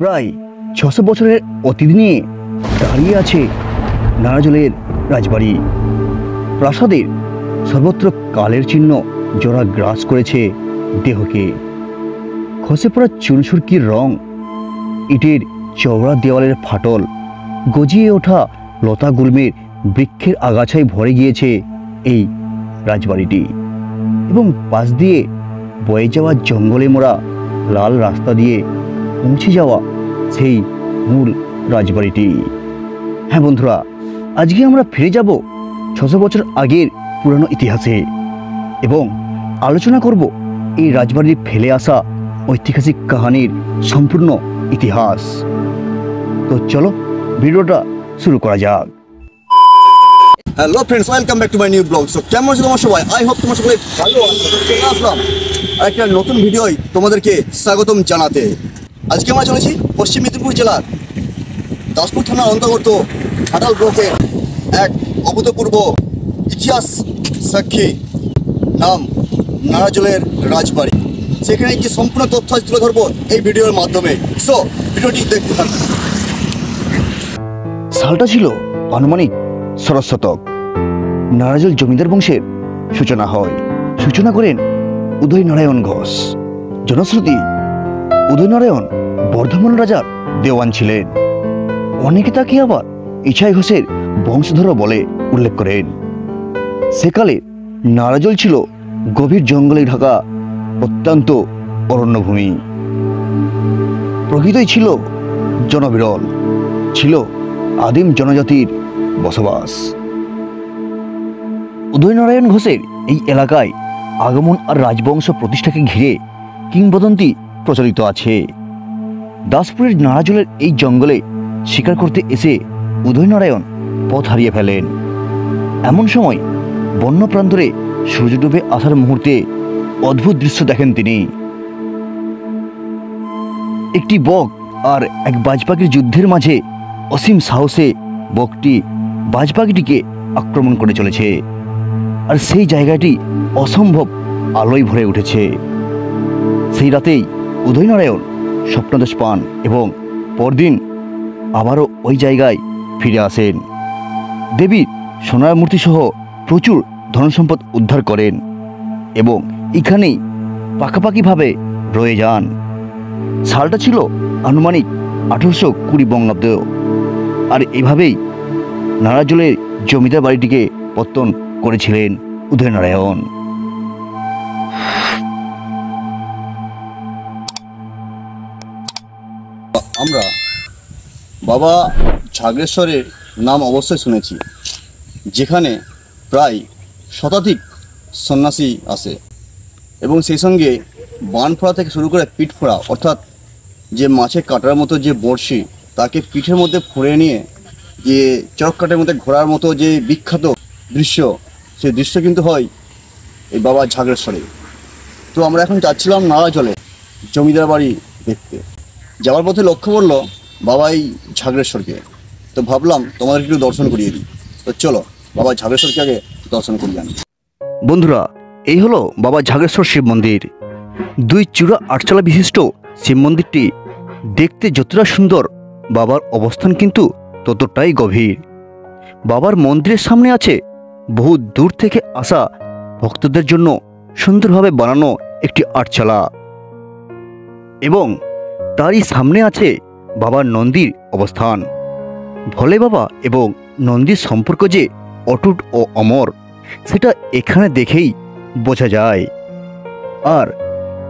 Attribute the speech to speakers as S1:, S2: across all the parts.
S1: প্রায় ৬০০ বছরের অতীত নিয়ে দাঁড়িয়ে আছে নারাজলের রাজবাড়ি। প্রাসাদের সর্বত্র কালের চিহ্ন জোড়া গ্রাস করেছে দেহকে। খসে পড়া চুনসুরকির রং, ইটের চওড়া দেওয়ালের ফাটল, গজিয়ে ওঠা লতা গুল্মের বৃক্ষের আগাছায় ভরে গিয়েছে এই রাজবাড়িটি। এবং পাশ দিয়ে বয়ে যাওয়া জঙ্গলে মোড়া লাল রাস্তা দিয়ে পৌঁছে যাওয়া সেই মূল রাজবাড়িটি। হ্যাঁ বন্ধুরা, আজকে আমরা ফিরে যাব ৬০০ বছর আগের পুরানো ইতিহাসে এবং আলোচনা করব এই রাজবাড়ির ফেলে আসা ঐতিহাসিক কাহিনীর সম্পূর্ণ ইতিহাস। তো চলো ভিডিওটা শুরু করা যাক।
S2: Hello friends, welcome back to my new blog. So কেমন আছো তোমার সবাই? আই হোপ তোমার সবাই ভালো আছো। চলে আসলাম একটা নতুন ভিডিওয় তোমাদেরকে স্বাগতম জানাতে। আজকে আমরা চলেছি পশ্চিম মেদিনীপুর জেলার দাসপুর থানার অন্তর্গত ঘাটাল ব্লকের এক অভূতপূর্ব ইতিহাস সাক্ষী নাম নারাজলের রাজবাড়ি। সেখানে কি সম্পূর্ণ তথ্য তুলে ধরবো এই ভিডিওর মাধ্যমে। সো ভিডিওটি দেখতে থাকুন।
S1: সালটা ছিল আনুমানিক ১৬ শতক। নারাজল জমিদার বংশের সূচনা হয়। সূচনা করেন উদয়নারায়ণ ঘোষ। জনশ্রুতি, উদয়নারায়ণ বর্ধমান রাজার দেওয়ান ছিলেন। অনেকে তাকে আবার ইছাই ঘোষের বংশধর বলে উল্লেখ করেন। সেকালে নারাজল ছিল গভীর জঙ্গলে ঢাকা অত্যন্ত অরণ্যভূমি। প্রকৃতই ছিল জনবিরল, ছিল আদিম জনজাতির বসবাস। উদয়নারায়ণ ঘোষের এই এলাকায় আগমন আর রাজবংশ প্রতিষ্ঠাকে ঘিরে কিংবদন্তি প্রচলিত আছে। দাসপুরের নারাজলের এই জঙ্গলে শিকার করতে এসে উদয়নারায়ণ পথ হারিয়ে ফেলেন। এমন সময় বন্য প্রান্তরে সূর্য ডুবে আসার মুহূর্তে অদ্ভুত দৃশ্য দেখেন তিনি। একটি বক আর এক বাজপাখির যুদ্ধের মাঝে অসীম সাহসে বকটি বাজপাখিটিকে আক্রমণ করে চলেছে, আর সেই জায়গাটি অসম্ভব আলোয় ভরে উঠেছে। সেই রাতেই উদয়নারায়ণ স্বপ্নাদেশ পান এবং পরদিন আবারও ওই জায়গায় ফিরে আসেন। দেবীর সোনার মূর্তি সহ প্রচুর ধনসম্পদ উদ্ধার করেন এবং এখানেই পাকাপাকিভাবে রয়ে যান। সালটা ছিল আনুমানিক ১৮২০ বঙ্গাব্দ। আর এভাবেই নারাজলের জমিদার বাড়িটিকে পত্তন করেছিলেন উদয়নারায়ণ।
S2: আমরা বাবা ঝাগড়েশ্বরের নাম অবশ্যই শুনেছি, যেখানে প্রায় শতাধিক সন্ন্যাসী আসে এবং সেই সঙ্গে বান ফোড়া থেকে শুরু করে পিঠ ফোড়া, অর্থাৎ যে মাছের কাটার মতো যে বড়শি তাকে পিঠের মধ্যে ফুঁড়ে নিয়ে যে চরক কাঠের মধ্যে ঘোরার মতো যে বিখ্যাত দৃশ্য, সেই দৃশ্য কিন্তু হয় এই বাবা ঝাগড়েশ্বরে। তো আমরা এখন যাচ্ছিলাম নারাজলে জমিদার বাড়ি দেখতে। যাওয়ার পথে লক্ষ্য করলো বাবাই ঝাগড়েশ্বরকে। তো ভাবলাম তোমাদের একটু দর্শন করিয়ে দিই। তো চলো বাবা ঝাগড়েশ্বরকে আগে দর্শন করিয়ে আনি।
S1: বন্ধুরা, এই হলো বাবা ঝাগড়েশ্বর শিব মন্দির। ২ চূড়া ৮ তলা বিশিষ্ট শিব মন্দিরটি দেখতে যতটা সুন্দর, বাবার অবস্থান কিন্তু ততটাই গভীর। বাবার মন্দিরের সামনে আছে বহু দূর থেকে আসা ভক্তদের জন্য সুন্দরভাবে বানানো একটি আটচালা এবং তারই সামনে আছে বাবার নন্দীর অবস্থান। ভোলে বাবা এবং নন্দীর সম্পর্ক যে অটুট ও অমর, সেটা এখানে দেখেই বোঝা যায়। আর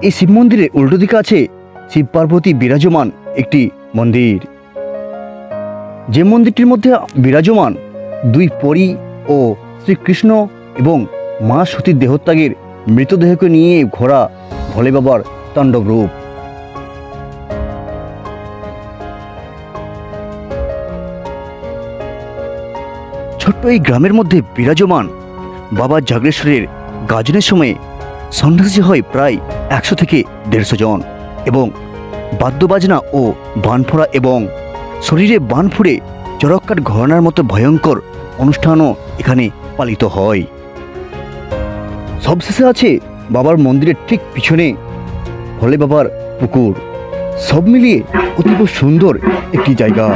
S1: এই শিব মন্দিরের উল্টো দিকে আছে শিব পার্বতী বিরাজমান একটি মন্দির। যে মন্দিরটির মধ্যে বিরাজমান 2 পরী ও শ্রীকৃষ্ণ এবং মা সতীর দেহত্যাগের মৃতদেহকে নিয়ে ঘোরা ভোলে বাবার তাণ্ডব রূপ। ছোট্ট এই গ্রামের মধ্যে বিরাজমান বাবা ঝাগড়েশ্বরের গাজনের সময়ে সন্ন্যাসী হয় প্রায় ১০০ থেকে ১৫০ জন এবং বাদ্যবাজনা ও বানফোড়া এবং শরীরে বান ফুড়ে চরক্কাট ঘরানার মতো ভয়ঙ্কর অনুষ্ঠানও এখানে পালিত হয়। সবশেষে আছে বাবার মন্দিরের ঠিক পিছনে ভোলে বাবার পুকুর। সব মিলিয়ে অতীব সুন্দর একটি জায়গা।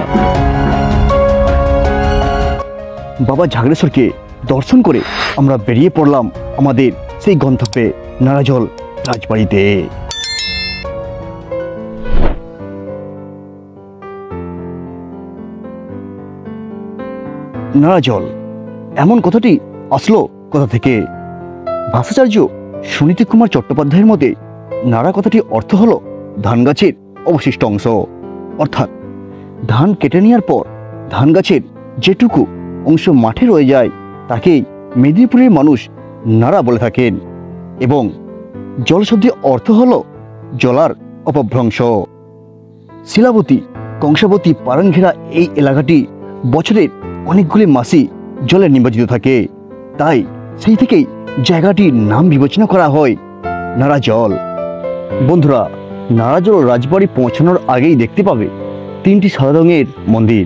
S1: বাবা ঝাগড়েশ্বরকে দর্শন করে আমরা বেরিয়ে পড়লাম আমাদের সেই গন্তব্যে নারাজল রাজবাড়িতে। নারাজল এমন কথাটি আসলো কোথা থেকে? ভাষাচার্য সুনীতি কুমার চট্টোপাধ্যায়ের মতে নাড়া কথাটি অর্থ হলো ধান গাছের অবশিষ্ট অংশ, অর্থাৎ ধান কেটে নেওয়ার পর ধান গাছের যেটুকু অংশ মাঠে রয়ে যায় তাকেই মেদিনীপুরের মানুষ নাড়া বলে থাকেন, এবং জল শব্দের অর্থ হলো জলার অপভ্রংশ। শিলাবতী, কংসাবতী, পারাংঘেরা এই এলাকাটি বছরের অনেকগুলি মাসই জলে নিমজ্জিত থাকে, তাই সেই থেকেই জায়গাটির নাম বিবেচনা করা হয় নারাজল। বন্ধুরা, নারাজল রাজবাড়ি পৌঁছানোর আগেই দেখতে পাবে 3টি সাদা রঙের মন্দির।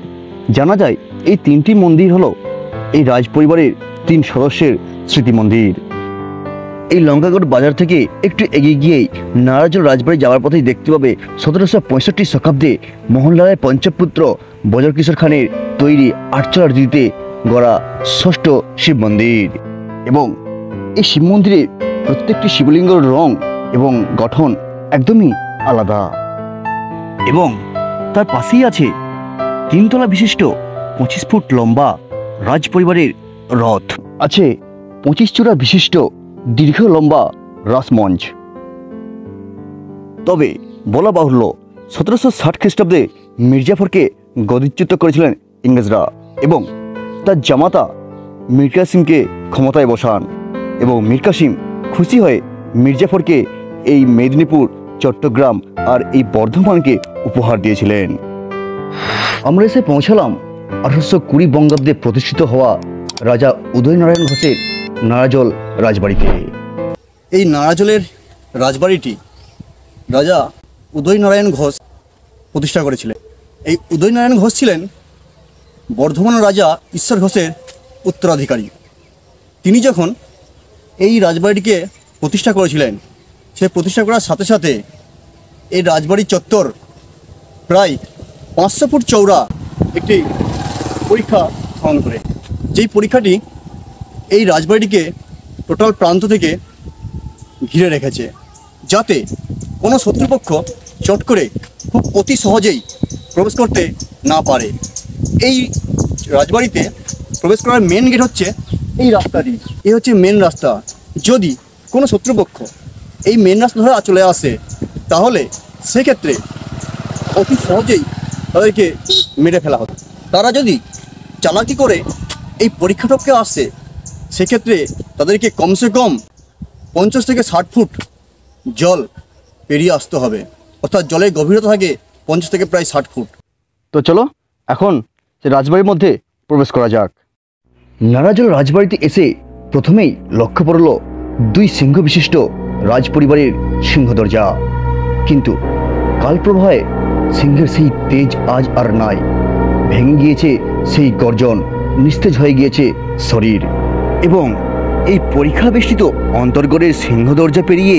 S1: জানা যায় এই 3টি মন্দির হলো এই রাজপরিবারের 3 সদস্যের স্মৃতি মন্দির। এই লঙ্কাগড় বাজার থেকে একটু এগিয়ে গিয়েই নারাজল রাজবাড়ি যাওয়ার পথেই দেখতে পাবে 1765 শতাব্দে মোহনলালের পঞ্চপুত্র বজরকিশোর খানের তৈরি আটচালার দিতে গড়া ষষ্ঠ শিব মন্দির। এবং এই শিব মন্দিরের প্রত্যেকটি শিবলিঙ্গের রং এবং গঠন একদমই আলাদা, এবং তার পাশেই আছে 3 তলা বিশিষ্ট 25 ফুট লম্বা রাজপরিবারের রথ, আছে 25 চূড়া বিশিষ্ট দীর্ঘ লম্বা রাসমঞ্চ। তবে বলা বাহুল্য 1760 খ্রিস্টাব্দে মির্জাফরকে গদিচ্যুত করেছিলেন ইংরেজরা, এবং তার জামাতা মীর কাসিমকে ক্ষমতায় বসান, এবং মীর কাসিম খুশি হয়ে মির্জাফরকে এই মেদিনীপুর, চট্টগ্রাম আর এই বর্ধমানকে উপহার দিয়েছিলেন। আমরা এসে পৌঁছালাম 1820 বঙ্গাব্দে প্রতিষ্ঠিত হওয়া রাজা উদয়নারায়ণ ঘোষের নারাজল রাজবাড়িতে।
S2: এই নারাজলের রাজবাড়িটি রাজা উদয়নারায়ণ ঘোষ প্রতিষ্ঠা করেছিলেন। এই উদয়নারায়ণ ঘোষ ছিলেন বর্ধমান রাজা ঈশ্বর ঘোষের উত্তরাধিকারী। তিনি যখন এই রাজবাড়িটিকে প্রতিষ্ঠা করেছিলেন, সে প্রতিষ্ঠা করার সাথে সাথে এই রাজবাড়ির চত্বর প্রায় 500 ফুট চওড়া একটি পরীক্ষা স্থাপন করে, যেই পরীক্ষাটি এই রাজবাড়িটিকে টোটাল প্রান্ত থেকে ঘিরে রেখেছে, যাতে কোনো শত্রুপক্ষ চট করে খুব অতি সহজেই প্রবেশ করতে না পারে। এই রাজবাড়িতে প্রবেশ করার মেন গেট হচ্ছে এই রাস্তাটি, এই হচ্ছে মেন রাস্তা। যদি কোনো শত্রুপক্ষ এই মেন রাস্তা ধরে চলে আসে, তাহলে সেক্ষেত্রে অতি সহজেই তাদেরকে মেরে ফেলা হতো। তারা যদি চালাকি করে এই পরীক্ষাটপকে আসে, সেক্ষেত্রে তাদেরকে কমসে কম 50 থেকে 60 ফুট জল পেরিয়ে আসতে হবে, অর্থাৎ জলের গভীরতা থাকে 50 থেকে প্রায় 60 ফুট।
S1: তো চলো এখন সে রাজবাড়ির মধ্যে প্রবেশ করা যাক। নারাজল রাজবাড়িতে এসে প্রথমেই লক্ষ্য পড়ল 2 সিংহ বিশিষ্ট রাজপরিবারের সিংহ দরজা, কিন্তু কালপ্রবাহে সিংহের সেই তেজ আজ আর নাই। ভেঙে গিয়েছে সেই গর্জন, নিস্তেজ হয়ে গিয়েছে শরীর, এবং এই পরীক্ষা বেষ্টিত অন্তর্গড়ের সিংহ দরজা পেরিয়ে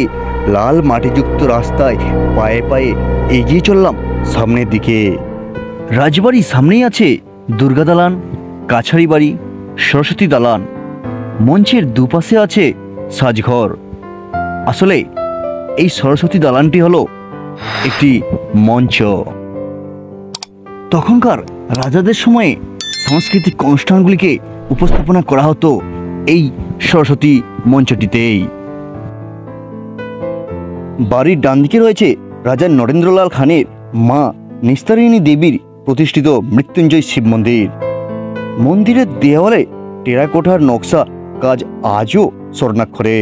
S1: লাল মাটিযুক্ত রাস্তায় পায়ে পায়ে এগিয়ে চললাম সামনের দিকে। রাজবাড়ির সামনেই আছে দুর্গা দালান, কাছারি বাড়ি, সরস্বতী দালান। মঞ্চের দুপাশে আছে সাজঘর। আসলে এই সরস্বতী দালানটি হলো একটি মঞ্চ। তখনকার রাজাদের সময়ে সাংস্কৃতিক অনুষ্ঠানগুলিকে উপস্থাপনা করা হতো এই সরস্বতী মঞ্চটিতেই। বাড়ির ডান দিকে রয়েছে রাজা নরেন্দ্রলাল খানের মা নিস্তারিণী দেবীর প্রতিষ্ঠিত মৃত্যুঞ্জয় শিব মন্দির। মন্দিরের দেওয়ালে টেরাকোটার নকশা কাজ আজও স্বর্ণাক্ষরে।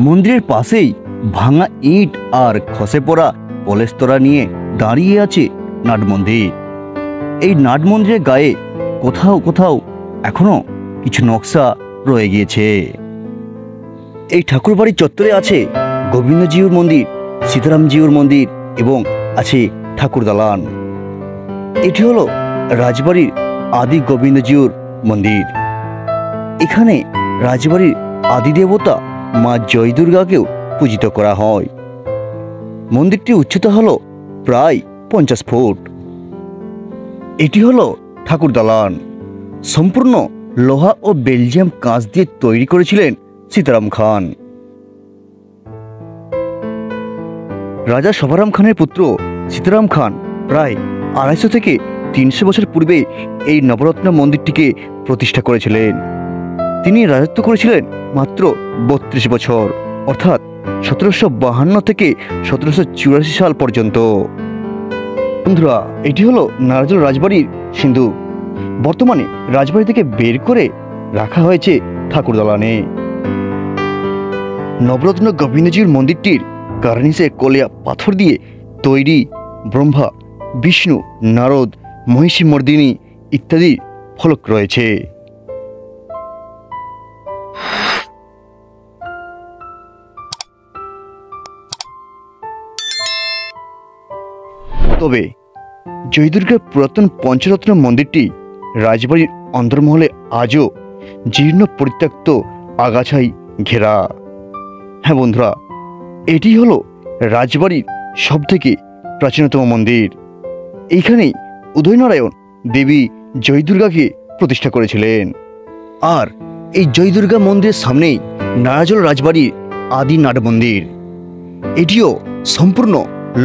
S1: মন্দিরের পাশেই ভাঙা ইট আর খসে পড়া পলেস্তরা নিয়ে দাঁড়িয়ে আছে নাট মন্দির। এই নাট মন্দিরের গায়ে কোথাও কোথাও এখনো কিছু নকশা রয়ে গিয়েছে। এই ঠাকুরবাড়ির চত্বরে আছে গোবিন্দজিউর মন্দির, সীতারামজিউর মন্দির এবং আছে ঠাকুর দালান। এটি হলো রাজবাড়ির আদি গোবিন্দজিউর মন্দির। এখানে রাজবাড়ির আদি দেবতা মা জয় দুর্গাকেও পূজিত করা হয়। মন্দিরটির উচ্চতা হল প্রায় 50 ফুট। এটি হলো ঠাকুর দালান। সম্পূর্ণ লোহা ও বেলজিয়াম কাঁচ দিয়ে তৈরি করেছিলেন সীতারাম খান। রাজা শভারাম খানের পুত্র সীতারাম খান প্রায় 250 থেকে 300 বছর পূর্বে এই নবরত্ন মন্দিরটিকে প্রতিষ্ঠা করেছিলেন। তিনি রাজত্ব করেছিলেন মাত্র 32 বছর, অর্থাৎ 1752 থেকে 1784 সাল পর্যন্ত। বন্ধুরা, এটি হলো নারাজল রাজবাড়ির সিন্ধুক। বর্তমানে রাজবাড়ি থেকে বের করে রাখা হয়েছে ঠাকুর দালানে। নবরত্ন গোবিন্দজির মন্দিরটির কার্নিসে কলিয়া পাথর দিয়ে তৈরি ব্রহ্মা, বিষ্ণু, নারদ, মহিষী মর্দিনী ইত্যাদি ফলক রয়েছে। তবে জয়দুর্গার পুরাতন পঞ্চরত্ন মন্দিরটি রাজবাড়ির অন্দরমহলে আজও জীর্ণ পরিত্যক্ত আগাছায় ঘেরা। হ্যাঁ বন্ধুরা, এটি হলো রাজবাড়ির সবথেকে প্রাচীনতম মন্দির। এইখানেই উদয়নারায়ণ দেবী জয়দুর্গাকে প্রতিষ্ঠা করেছিলেন। আর এই জয়দুর্গা মন্দিরের সামনেই নারাজল রাজবাড়ির আদি নাট মন্দির। এটিও সম্পূর্ণ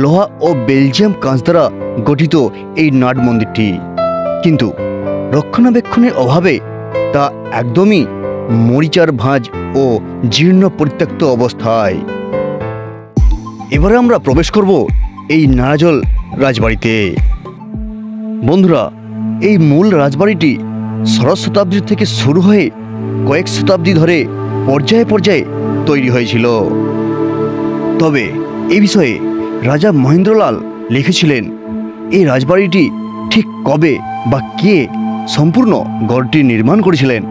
S1: লোহা ও বেলজিয়াম কাঁচ দ্বারা গঠিত এই নাট মন্দিরটি, কিন্তু রক্ষণাবেক্ষণের অভাবে তা একদমই মরিচার ভাঁজ ও জীর্ণ পরিত্যক্ত অবস্থায়। এবারে আমরা প্রবেশ করব এই নারাজল রাজবাড়িতে। বন্ধুরা, এই মূল রাজবাড়িটি ষোড়শ শতাব্দী থেকে শুরু হয়ে কয়েক শতাব্দী ধরে পর্যায়ে পর্যায়ে তৈরি হয়েছিল। তবে এ বিষয়ে রাজা মহেন্দ্রলাল লিখেছিলেন, এই রাজবাড়িটি ঠিক কবে বা কে সম্পূর্ণ গড়টি নির্মাণ করেছিলেন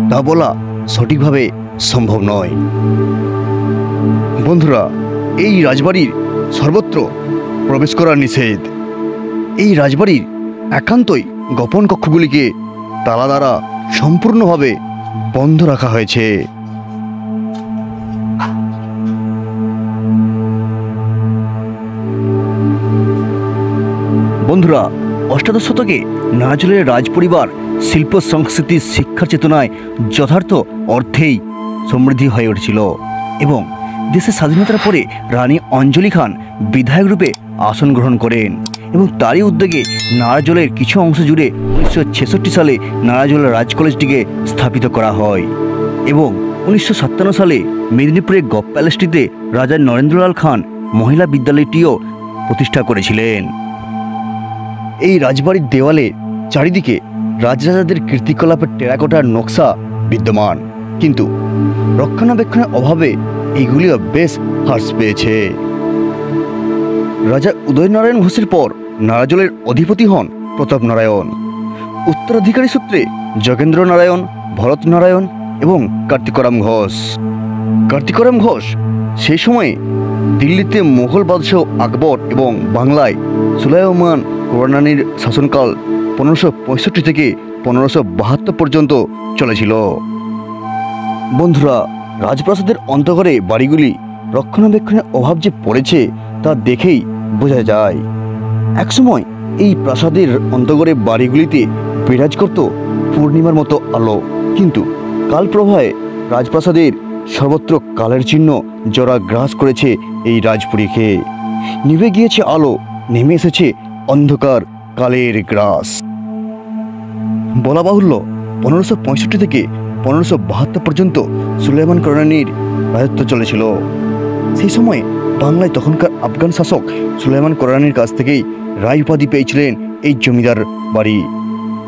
S1: তা বলা সঠিকভাবে সম্ভব নয়। বন্ধুরা, এই রাজবাড়ির সর্বত্র প্রবেশ করা নিষেধ। এই রাজবাড়ির একান্তই গোপন কক্ষগুলিকে তালা দ্বারা সম্পূর্ণভাবে বন্ধ রাখা হয়েছে। বন্ধুরা, অষ্টাদশ শতকে নারাজলের রাজপরিবার শিল্প সংস্কৃতি শিক্ষার চেতনায় যথার্থ অর্থেই সমৃদ্ধি হয়ে উঠেছিল এবং দেশের স্বাধীনতার পরে রানী অঞ্জলি খান বিধায়ক রূপে আসন গ্রহণ করেন এবং তারই উদ্যোগে নারাজলের কিছু অংশ জুড়ে 1966 সালে নারাজল রাজ কলেজটিকে স্থাপিত করা হয় এবং 1957 সালে মেদিনীপুরের গভ প্যালেসটিতে রাজা নরেন্দ্রলাল খান মহিলা বিদ্যালয়টিও প্রতিষ্ঠা করেছিলেন। এই রাজবাড়ির দেওয়ালে চারিদিকে রাজরাজাদের কীর্তিকলাপের টেরাকোটার নকশা বিদ্যমান, কিন্তু রক্ষণাবেক্ষণের অভাবে এইগুলিও বেশ হ্রাস পেয়েছে। রাজা উদয়নারায়ণ ঘোষের পর নারাজলের অধিপতি হন প্রতাপ নারায়ণ। উত্তরাধিকারী সূত্রে যোগেন্দ্র নারায়ণ, ভরত নারায়ণ এবং কার্তিকরাম ঘোষ। কার্তিকরাম ঘোষ সেই সময়ে দিল্লিতে মোগল বাদশাহ আকবর এবং বাংলায় সুলাইমান কোররানির শাসনকাল 1565 থেকে 1572 পর্যন্ত চলেছিল। বন্ধুরা, রাজপ্রাসাদের অন্তঃঘরে বাড়িগুলি রক্ষণাবেক্ষণের অভাব যে পড়েছে তা দেখেই বোঝা যায়। একসময় এই প্রাসাদের অন্তঃঘরে বাড়িগুলিতে বিরাজ করত পূর্ণিমার মতো আলো, কিন্তু কালপ্রবাহে রাজপ্রাসাদের সর্বত্র কালের চিহ্ন জরা গ্রাস করেছে এই রাজপুরীকে। নিভে গিয়েছে আলো, নেমে এসেছে অন্ধকার কালের গ্রাস। বলা বাহুল্য 1565 থেকে 1572 পর্যন্ত সুলাইমান কোররানির রাজত্ব চলেছিল। সেই সময় বাংলায় তখনকার আফগান শাসক সুলাইমান কোররানির কাছ থেকেই রায় উপাধি পেয়েছিলেন এই জমিদার বাড়ি।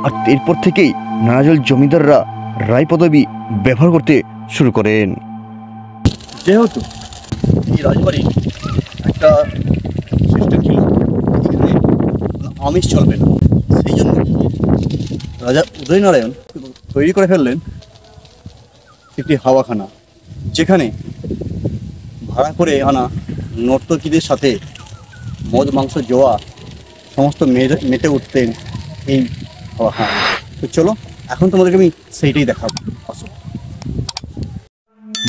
S1: আর এরপর থেকেই নারাজল জমিদাররা রায় পদবি ব্যবহার করতে শুরু করেন। যেহেতু এই রাজবাড়ি একটা সিস্টেম ছিল, এখানে আমিষ চলবে না, সেই জন্য রাজা উদয়নারায়ণ তৈরি করে ফেললেন একটি হাওয়াখানা, যেখানে ভাড়া করে আনা নর্তকীদের সাথে মদ মাংস জোয়া সমস্ত মেতে উঠতেন এই হাওয়াখানা।
S2: তো চলো এখন তোমাদেরকে আমি সেইটাই দেখাবো। আসো।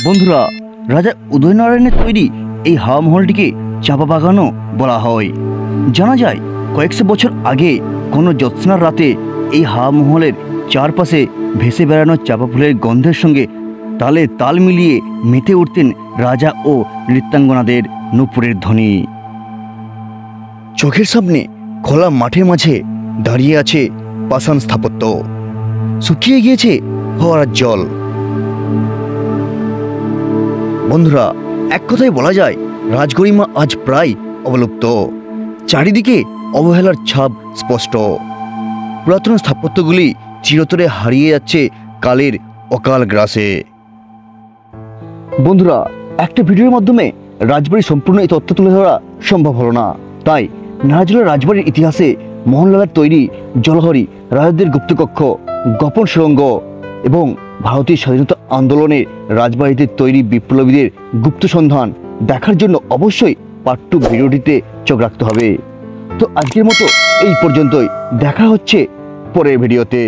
S1: বন্ধুরা, রাজা উদয়নারায়ণের তৈরি এই হাওয়া মহলটিকে চাপা বাগানও বলা হয়। জানা যায় কয়েকশো বছর আগে কোনো জ্যোৎস্নার রাতে এই হাওয়া মহলের চারপাশে ভেসে বেড়ানো চাপা ফুলের গন্ধের সঙ্গে তালে তাল মিলিয়ে মেতে উঠতেন রাজা ও নৃত্যাঙ্গনাদের নূপুরের ধ্বনি। চোখের সামনে খোলা মাঠের মাঝে দাঁড়িয়ে আছে পাষাণ স্থাপত্য, শুকিয়ে গিয়েছে ফোয়ারার জল। বন্ধুরা, এক কথায় বলা যায় রাজগরিমা আজ প্রায় অবলুপ্ত, চারিদিকে অবহেলার ছাপ স্পষ্ট। পুরাতন স্থাপত্যগুলি চিরতরে হারিয়ে যাচ্ছে কালের অকাল গ্রাসে। বন্ধুরা, একটা ভিডিওর মাধ্যমে রাজবাড়ির সম্পূর্ণ এই তথ্য তুলে ধরা সম্ভব হলো না, তাই নারাজুলা রাজবাড়ির ইতিহাসে মোহনলালের তৈরি জলহরি, রাজাদের গুপ্তকক্ষ, গোপন সুড়ঙ্গ এবং ভারতীয় স্বাধীনতা আন্দোলনে রাজবাড়িতে তৈরি বিপ্লবীদের গুপ্ত সন্ধান দেখার জন্য অবশ্যই পার্ট 2 ভিডিওটিতে চোখ রাখতে হবে। তো আজকের মতো এই পর্যন্তই, দেখা হচ্ছে পরের ভিডিওতে।